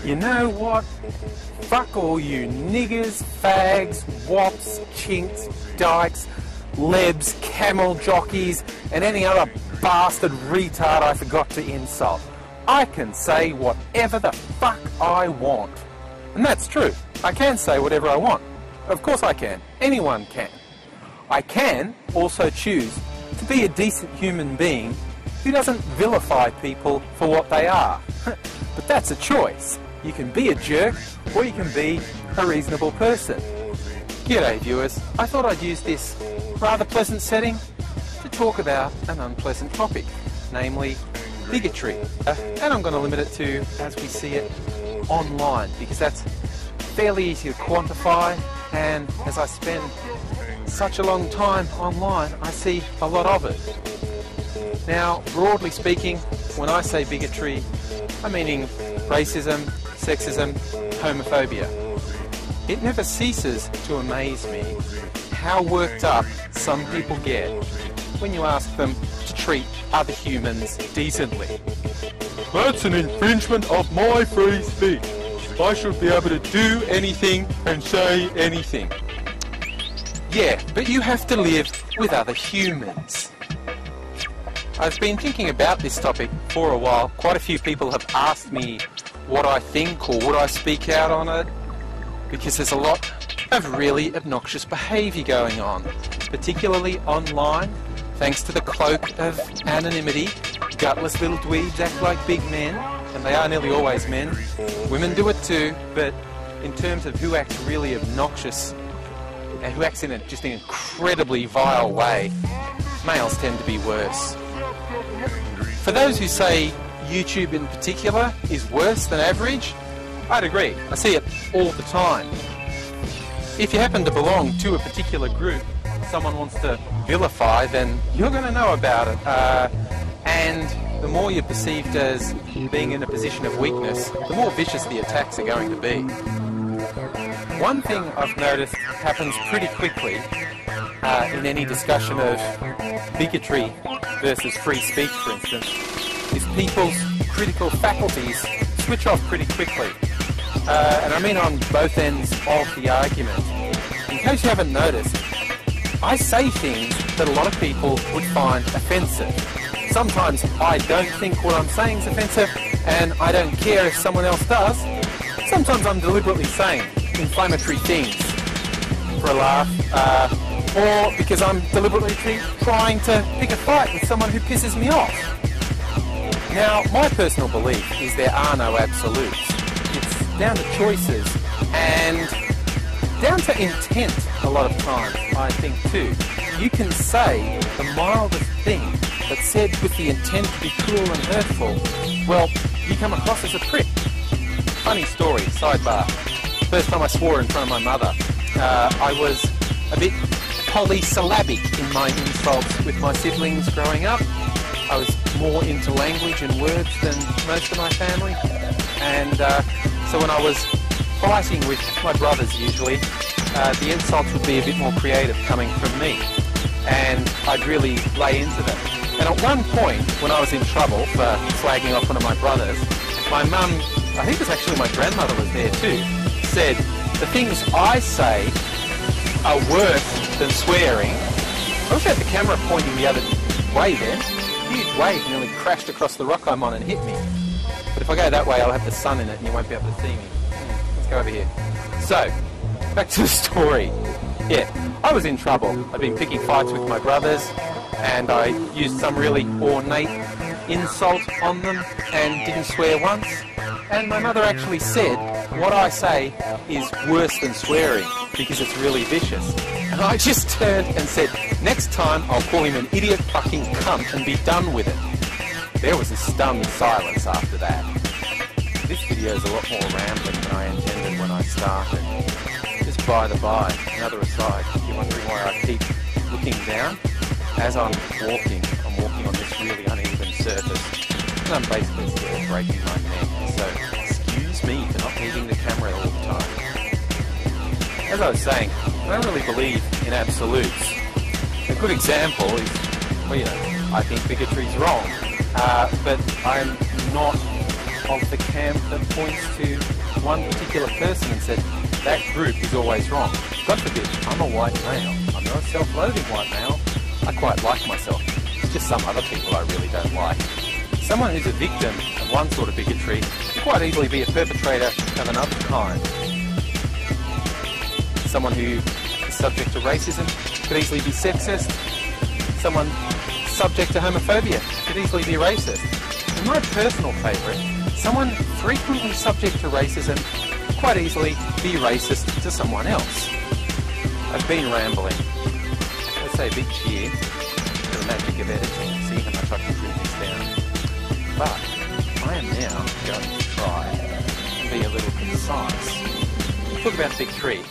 You know what? Fuck all you niggers, fags, wops, chinks, dykes, lebs, camel jockeys, and any other bastard retard I forgot to insult. I can say whatever the fuck I want. And that's true. I can say whatever I want. Of course I can. Anyone can. I can also choose to be a decent human being who doesn't vilify people for what they are. But that's a choice. You can be a jerk, or you can be a reasonable person. G'day viewers, I thought I'd use this rather pleasant setting to talk about an unpleasant topic, namely bigotry. And I'm going to limit it to as we see it online, because that's fairly easy to quantify, and as I spend such a long time online, I see a lot of it. Now, broadly speaking, when I say bigotry, I'm meaning racism, sexism, homophobia. It never ceases to amaze me how worked up some people get when you ask them to treat other humans decently. That's an infringement of my free speech. I should be able to do anything and say anything. Yeah, but you have to live with other humans. I've been thinking about this topic for a while. Quite a few people have asked me what I think or would I speak out on it, because there's a lot of really obnoxious behaviour going on, particularly online, thanks to the cloak of anonymity. Gutless little dweebs act like big men, and they are nearly always men. Women do it too, but in terms of who acts really obnoxious and who acts in just an incredibly vile way, males tend to be worse. For those who say YouTube in particular is worse than average, I'd agree. I see it all the time. If you happen to belong to a particular group someone wants to vilify, then you're going to know about it. And the more you're perceived as being in a position of weakness, the more vicious the attacks are going to be. One thing I've noticed happens pretty quickly in any discussion of bigotry versus free speech, for instance, is people's critical faculties switch off pretty quickly. And I mean on both ends of the argument. In case you haven't noticed, I say things that a lot of people would find offensive. Sometimes I don't think what I'm saying is offensive, and I don't care if someone else does. Sometimes I'm deliberately saying inflammatory things for a laugh, or because I'm deliberately trying to pick a fight with someone who pisses me off. Now, my personal belief is there are no absolutes. It's down to choices and down to intent a lot of times, I think too. You can say the mildest thing, but said with the intent to be cruel and hurtful, well, you come across as a prick. Funny story, sidebar. First time I swore in front of my mother, I was a bit polysyllabic in my insults with my siblings growing up. I was more into language and words than most of my family, and so when I was fighting with my brothers usually, the insults would be a bit more creative coming from me, and I'd really lay into them. And at one point, when I was in trouble for slagging off one of my brothers, my mum, I think it was actually my grandmother was there too, said, the things I say are worse than swearing. I wish I had the camera pointing the other way then. Huge wave nearly crashed across the rock I'm on and hit me. But if I go that way, I'll have the sun in it and you won't be able to see me. Let's go over here. So, back to the story. Yeah, I was in trouble. I'd been picking fights with my brothers, and I used some really ornate insult on them and didn't swear once. And my mother actually said, what I say is worse than swearing because it's really vicious. And I just turned and said, next time I'll call him an idiot fucking cunt and be done with it. There was a stunned silence after that. This video is a lot more rambling than I intended when I started. Just by the by, another aside, if you're wondering why I keep looking down, as I'm walking on this really uneven surface, and I'm basically scared of breaking my neck, so excuse me for not needing the camera all the time. As I was saying, I don't really believe in absolutes. A good example is well, you know, I think bigotry is wrong, but I'm not of the camp that points to one particular person and said, that group is always wrong. God forbid, I'm a white male. I'm not a self-loathing white male. I quite like myself. It's just some other people I really don't like. Someone who's a victim of one sort of bigotry can quite easily be a perpetrator of another kind. Someone who is subject to racism could easily be sexist. Someone subject to homophobia could easily be racist. And my personal favourite, someone frequently subject to racism could quite easily be racist to someone else. I've been rambling. Let's say a big cheer to the magic of editing. See how much I can trim this down. But I am now going to try and be a little concise. Talk about big tree.